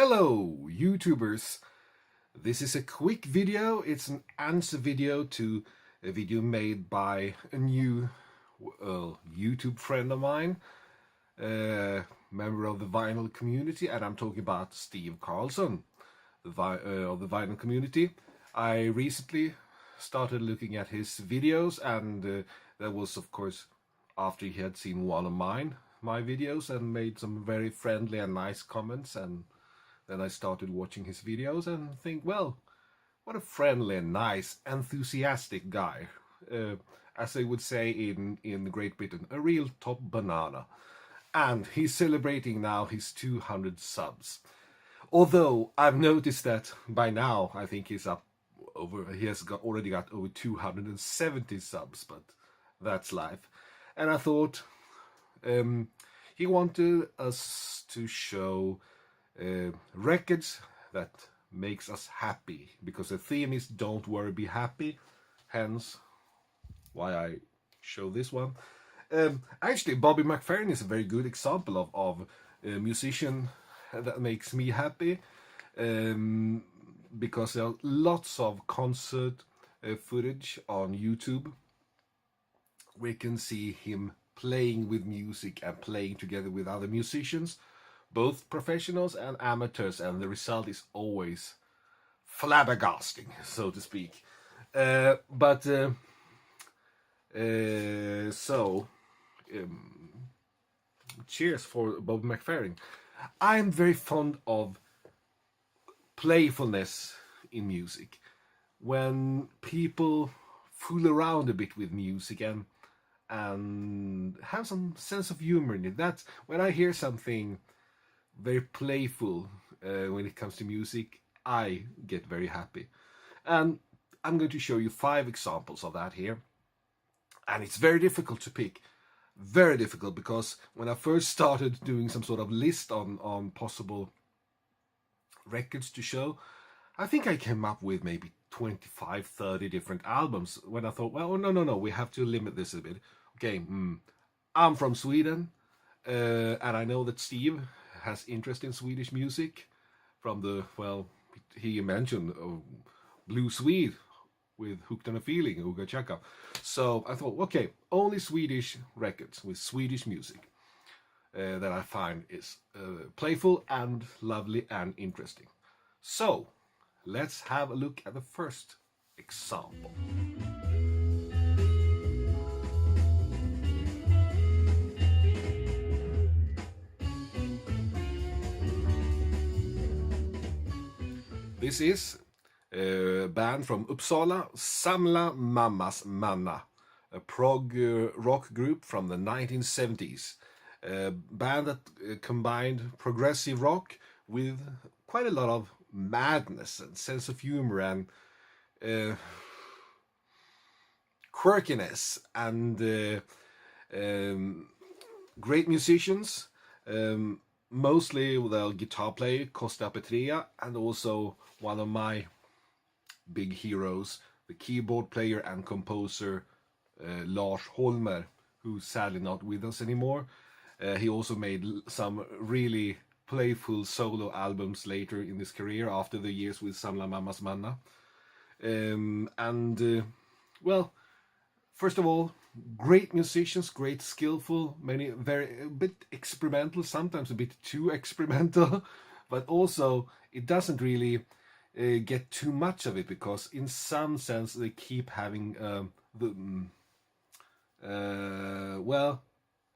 Hello, YouTubers! This is a quick video. It's an answer video to a video made by a new YouTube friend of mine, member of the vinyl community, and I'm talking about Steve Carlson of the vinyl community. I recently started looking at his videos, and that was, of course, after he had seen one of my videos and made some very friendly and nice comments, and then I started watching his videos and think, well, what a friendly and nice, enthusiastic guy. As they would say in Great Britain, a real top banana. And he's celebrating now his 200 subs. Although I've noticed that by now I think he has already got over 270 subs, but that's life. And I thought he wanted us to show records that makes us happy, because the theme is don't worry, be happy, hence why I show this one. Actually, Bobby McFerrin is a very good example of a musician that makes me happy, because there are lots of concert footage on YouTube. We can see him playing with music and playing together with other musicians, both professionals and amateurs, and the result is always flabbergasting, so to speak. Cheers for Bob McFerrin. I'm very fond of playfulness in music, when people fool around a bit with music and have some sense of humor in it. That's when I hear something very playful when it comes to music, I get very happy. And I'm going to show you 5 examples of that here. And it's very difficult to pick. Very difficult, because when I first started doing some sort of list on possible records to show, I think I came up with maybe 25, 30 different albums, when I thought, well, no, we have to limit this a bit. Okay, I'm from Sweden, and I know that Steve has interest in Swedish music from the, well, he mentioned Blue Swede with Hooked on a Feeling, Uga Chaka. So I thought, okay, only Swedish records with Swedish music that I find is playful and lovely and interesting. So let's have a look at the first example. This is a band from Uppsala, Samla Mammas Manna, a prog rock group from the 1970s. A band that combined progressive rock with quite a lot of madness and sense of humor and quirkiness, and great musicians. Mostly the guitar player Costa Petrea, and also one of my big heroes, the keyboard player and composer Lars Holmer, who's sadly not with us anymore. He also made some really playful solo albums later in his career, after the years with Samla Mammas Manna. Well, first of all, great musicians, great skillful, many a bit experimental, sometimes a bit too experimental, but also it doesn't really get too much of it, because in some sense they keep having an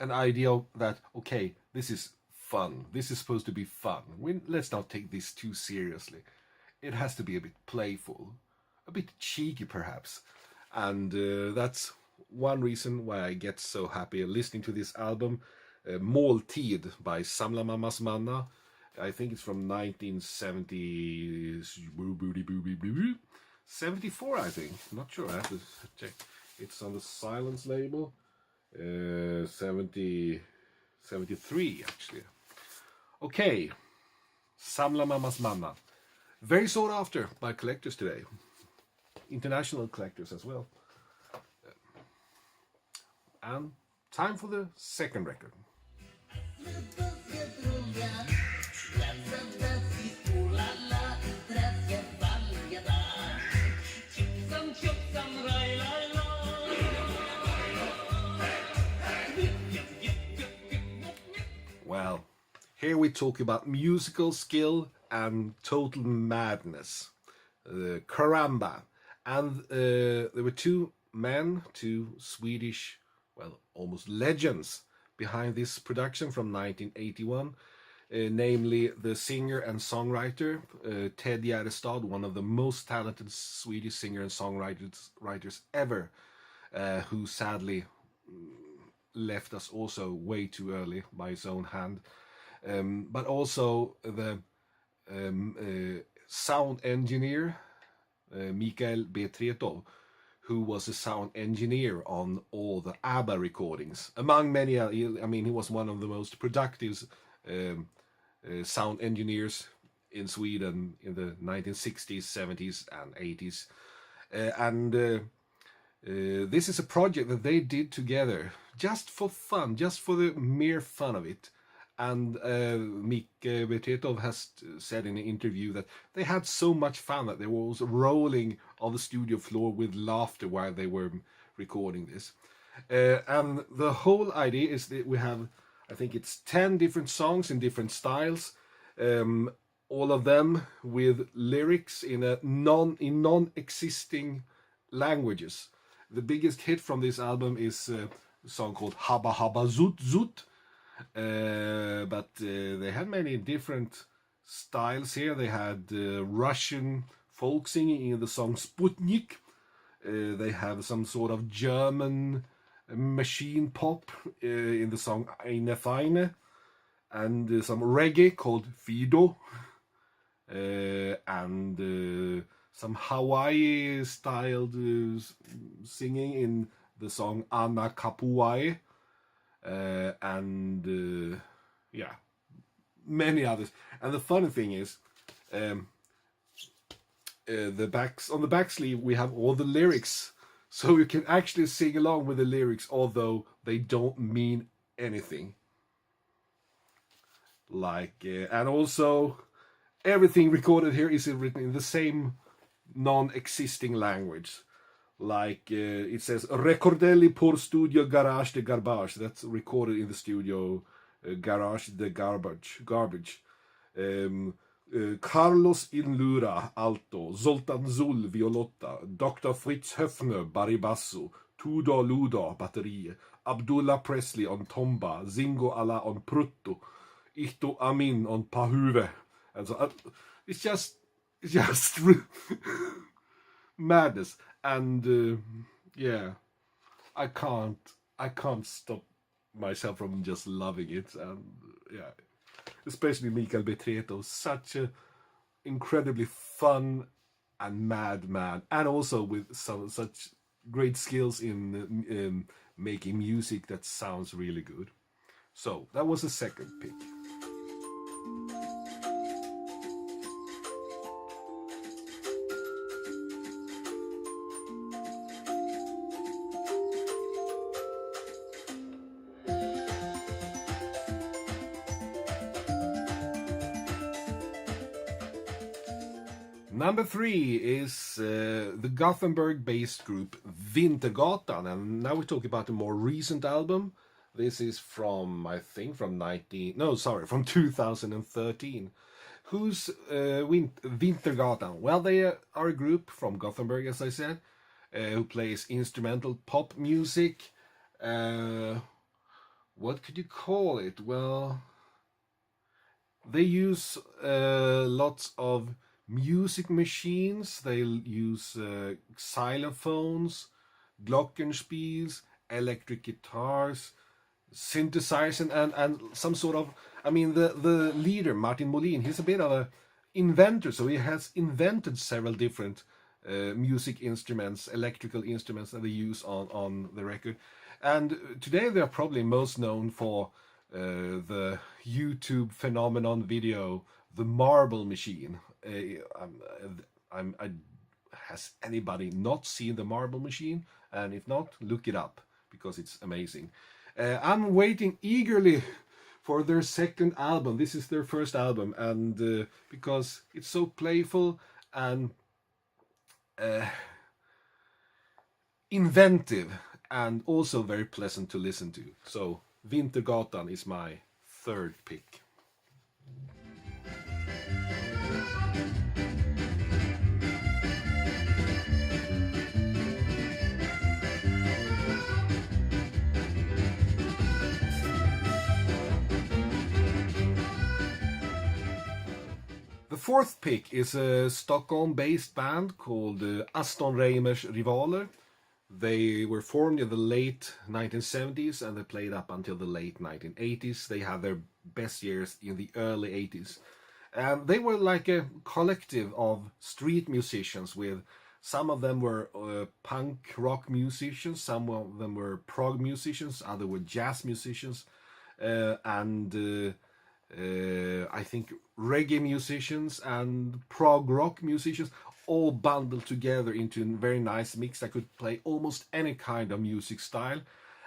idea that, okay, this is fun, this is supposed to be fun, let's not take this too seriously. It has to be a bit playful, a bit cheeky perhaps, and that's one reason why I get so happy listening to this album, Måltid by Samla Mammas Manna. I think it's from 1974, I think. Not sure, I have to check. It's on the Silence label. 73 actually. Okay, Samla Mammas Manna. Very sought after by collectors today. International collectors as well. And time for the second record. talk about musical skill and total madness. Caramba. And there were two men, two Swedish, well, almost legends behind this production from 1981. Namely the singer and songwriter Ted Gärdestad, one of the most talented Swedish singer and songwriters ever, who sadly left us also way too early by his own hand. But also the sound engineer Mikael Betretov, who was a sound engineer on all the ABBA recordings, among many. I mean, he was one of the most productive sound engineers in Sweden in the 1960s, 70s, and 80s. This is a project that they did together just for fun, just for the mere fun of it. And Mik Betretov has said in an interview that they had so much fun that they were also rolling on the studio floor with laughter while they were recording this. And the whole idea is that we have, I think it's 10 different songs in different styles, all of them with lyrics in non-existing languages. The biggest hit from this album is a song called Habba Habba Zoot Zoot, but they had many different styles here. They had Russian folk singing in the song Sputnik. They have some sort of German machine pop in the song Eine Feine, and some reggae called Fido, and some Hawaii styled singing in the song Ana Kapuai, and yeah, many others. And the funny thing is, on the back sleeve we have all the lyrics, so you can actually sing along with the lyrics, although they don't mean anything. Like, and also everything recorded here is written in the same non-existing language. Like it says Recordelli por studio garage de garbage. That's recorded in the studio garage de garbage. Carlos Inlura alto, Zoltan Zul violotta, Dr. Fritz Höfner baribasso, Tudor Ludor batterie, Abdullah Presley on tomba, Zingo Alla on prutto, Ihto Amin on pahuve. And so it's just madness. And yeah, I can't stop myself from just loving it. And yeah, especially Mikael Betretov, such a incredibly fun and mad man, and also with such great skills in making music that sounds really good. So that was the second pick. Number 3 is the Gothenburg-based group Vintergatan, and now we talk about a more recent album. This is from, I think, from 2013. Who's Vintergatan? Well, they are a group from Gothenburg, as I said, who plays instrumental pop music. What could you call it? Well, they use lots of music machines. They use xylophones, glockenspiels, electric guitars, synthesizers, and some sort of, I mean, the leader, Martin Molin, he's a bit of an inventor, so he has invented several different music instruments, electrical instruments that they use on the record. And today they're probably most known for the YouTube phenomenon video, The Marble Machine. Has anybody not seen The Marble Machine? And if not, look it up, because it's amazing. I'm waiting eagerly for their second album. This is their first album, and because it's so playful and inventive, and also very pleasant to listen to. So Vintergatan is my third pick. fourth pick is a Stockholm-based band called Aston Reimers Rivaler. They were formed in the late 1970s and they played up until the late 1980s. They had their best years in the early 80s. And they were like a collective of street musicians with some of them were punk rock musicians, some of them were prog musicians, others were jazz musicians, and I think reggae musicians and prog rock musicians, all bundled together into a very nice mix that could play almost any kind of music style.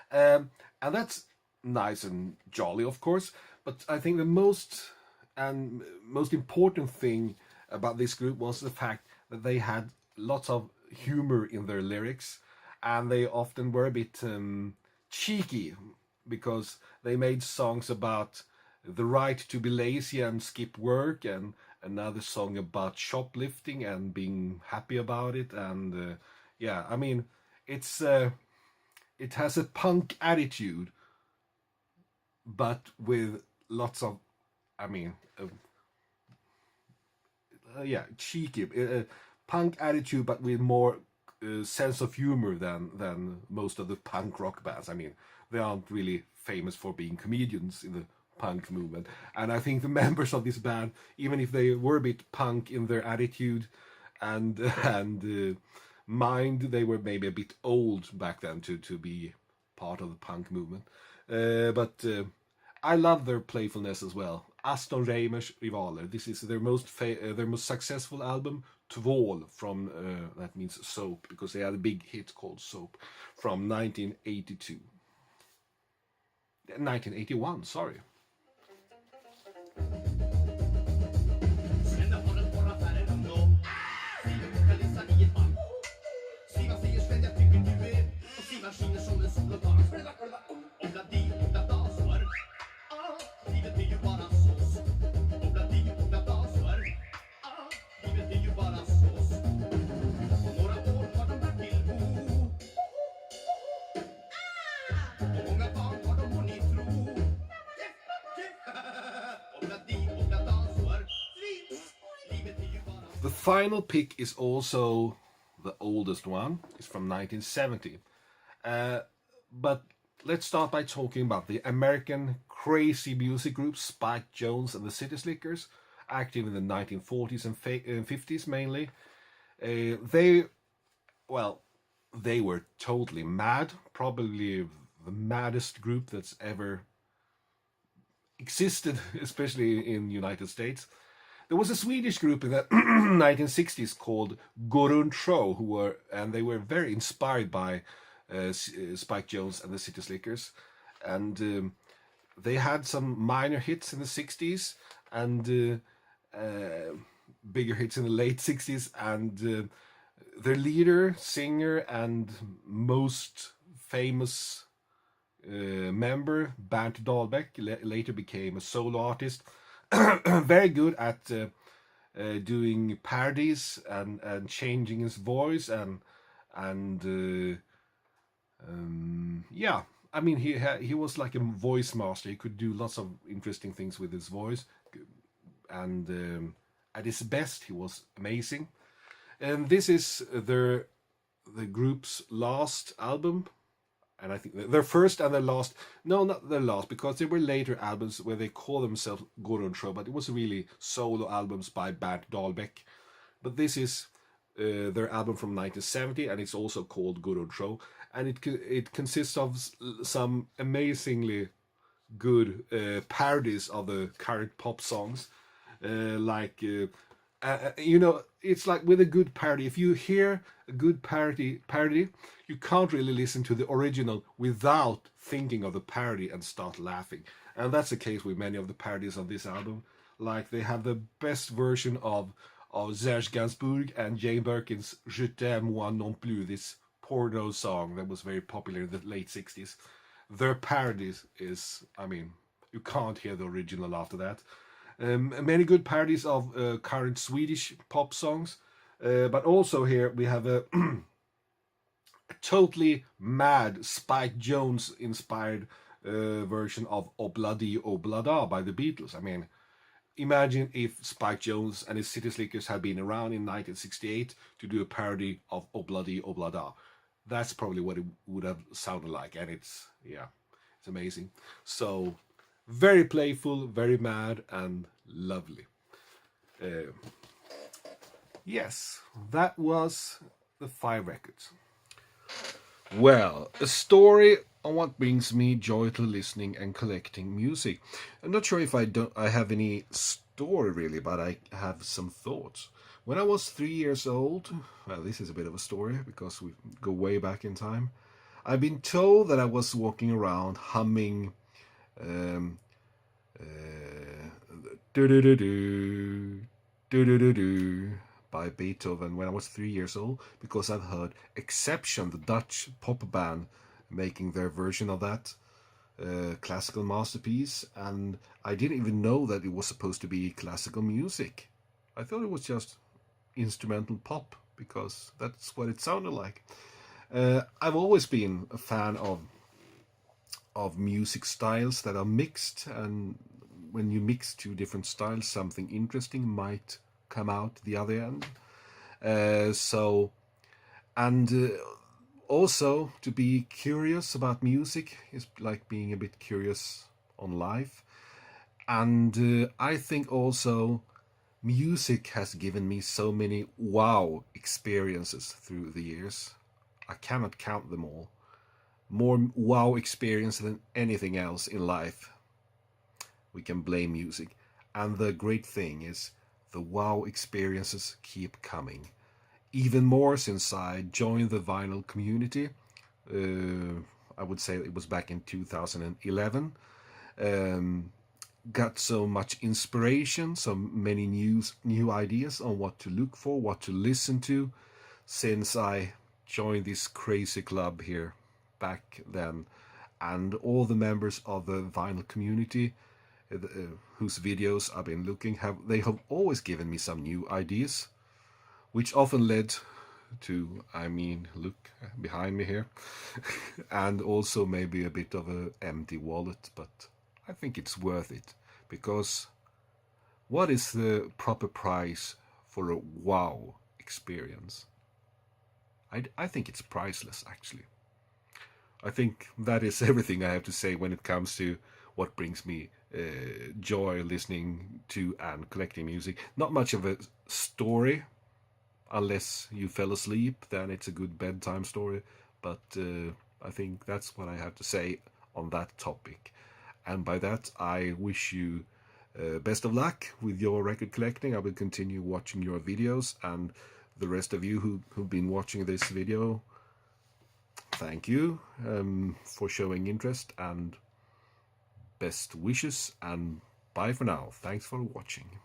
And that's nice and jolly, of course, but I think the most important thing about this group was the fact that they had lots of humor in their lyrics, and they often were a bit cheeky because they made songs about the right to be lazy and skip work, and another song about shoplifting and being happy about it. And yeah, I mean, it has a punk attitude, but with lots of, I mean, yeah, cheeky punk attitude, but with more sense of humor than most of the punk rock bands. I mean, they aren't really famous for being comedians in the punk movement, and I think the members of this band, even if they were a bit punk in their attitude and mind, they were maybe a bit old back then to be part of the punk movement. But I love their playfulness as well. Aston Reimers Rivaler. This is their most successful album, Tvål, from that means soap, because they had a big hit called Soap from 1982. 1981, sorry. The final pick is also the oldest one. It's from 1970. But let's start by talking about the American crazy music group Spike Jones and the City Slickers, active in the 1940s and 50s mainly. They were totally mad, probably the maddest group that's ever existed, especially in the United States. There was a Swedish group in the 1960s called Gå Runt Show, they were very inspired by Spike Jones and the City Slickers, and they had some minor hits in the 60s and bigger hits in the late 60s, and their leader, singer, and most famous member, Bernt Dahlbeck, later became a solo artist. Very good at doing parodies and changing his voice and yeah, I mean, he was like a voice master. He could do lots of interesting things with his voice, and at his best he was amazing. And this is the group's last album, and I think their first and their last. No, not their last, because there were later albums where they call themselves Gå Runt Show, but it was really solo albums by Bernt Dahlbeck. But this is their album from 1970, and it's also called Gå Runt Show, and it consists of some amazingly good parodies of the current pop songs, it's like with a good parody. If you hear a good parody, you can't really listen to the original without thinking of the parody and start laughing. And that's the case with many of the parodies on this album. Like, they have the best version of Serge Gainsbourg and Jane Birkin's Je t'aime moi non plus, this porno song that was very popular in the late 60s. Their parodies is, I mean, you can't hear the original after that. Many good parodies of current Swedish pop songs, but also here we have a totally mad Spike Jones inspired version of Obladi Oblada by the Beatles. I mean, imagine if Spike Jones and his City Slickers had been around in 1968 to do a parody of Obladi Oblada. That's probably what it would have sounded like, and it's amazing. So very playful, very mad, and lovely. Uh, yes, that was the 5 records. Well, a story on what brings me joy to listening and collecting music. I'm not sure if I have any story really, but I have some thoughts. When I was 3 years old, well, this is a bit of a story because we go way back in time. I've been told that I was walking around humming do do do do do do do do by Beethoven when I was 3 years old, because I've heard Exception, the Dutch pop band, making their version of that classical masterpiece, and I didn't even know that it was supposed to be classical music. I thought it was just instrumental pop because that's what it sounded like. I've always been a fan of music styles that are mixed, and when you mix 2 different styles, something interesting might come out the other end. Also to be curious about music is like being a bit curious on life. And I think also music has given me so many wow experiences through the years. I cannot count them all. More wow experience than anything else in life. We can blame music. And the great thing is the wow experiences keep coming. Even more since I joined the vinyl community. I would say it was back in 2011. Got so much inspiration, so many new ideas on what to look for, what to listen to, since I joined this crazy club here back then. And all the members of the vinyl community whose videos I've been looking they have always given me some new ideas, which often led to, look behind me here, and also maybe a bit of an empty wallet, but I think it's worth it, because what is the proper price for a wow experience? I think it's priceless, actually. I think that is everything I have to say when it comes to what brings me joy listening to and collecting music. Not much of a story, unless you fell asleep, then it's a good bedtime story. But I think that's what I have to say on that topic. And by that, I wish you best of luck with your record collecting. I will continue watching your videos, and the rest of you who've been watching this video, thank you for showing interest, and best wishes, and bye for now. Thanks for watching.